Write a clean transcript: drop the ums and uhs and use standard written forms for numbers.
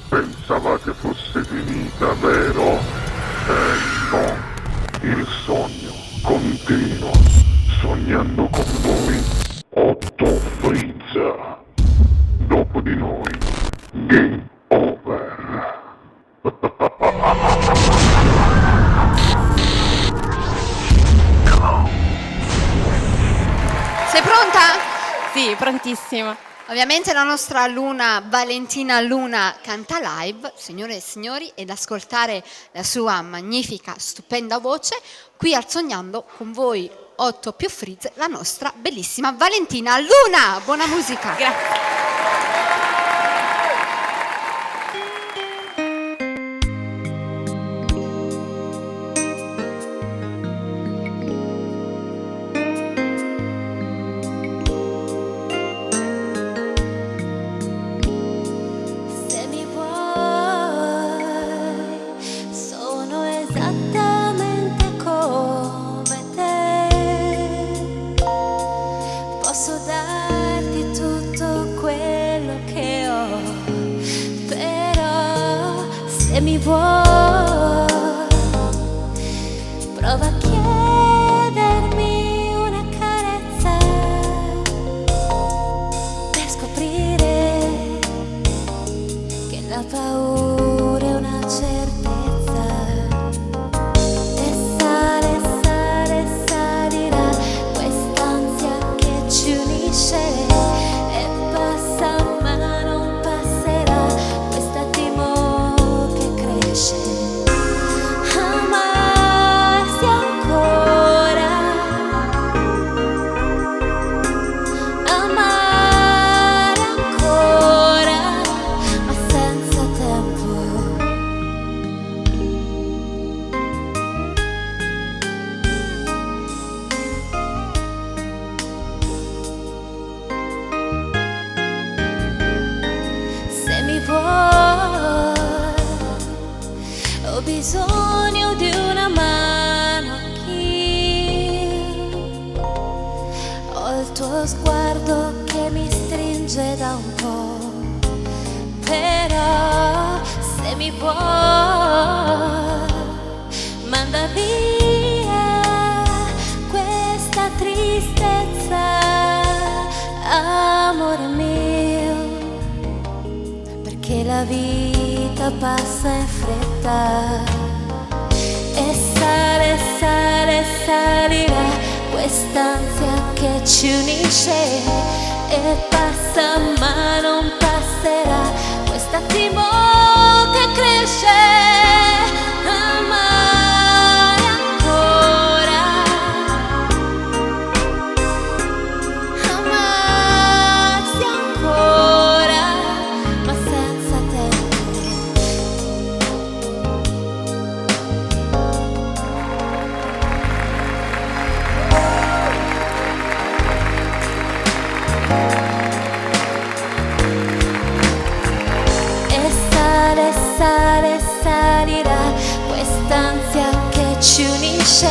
Pensavate fosse finita, vero? No, il sogno continua, sognando con voi, Otto Frizza. Dopo di noi, game over. Sei pronta? Sì, prontissima. Ovviamente la nostra Luna, Valentina Luna, canta live, signore e signori, ed ascoltare la sua magnifica, stupenda voce qui al Sognando con voi 8 più Frizz, la nostra bellissima Valentina Luna. Buona musica. Grazie. Se mi vuoi, sono esattamente come te. Posso darti tutto quello che ho, però se mi vuoi, prova a chiedermi una carezza per scoprire che la paura è una certezza. E sale, sale, salirà quest'ansia che ci unisce, e passa ma non passerà quest'attimo che cresce. Amarsi ancora, amare ancora, ma senza tempo. Se mi vuoi, ho bisogno di una mano anch'io. Ho il tuo sguardo che mi stringe da un po', però se mi vuoi, manda via questa tristezza, amore mio, perché la vita passa in fretta. E sale, sale, salirà quest'ansia che ci unisce, e passa ma non passerà quest'attimo che cresce. Amare ancora, amarsi ancora, ma senza tempo. E sale, sale, salirà quest'ansia che ci unisce,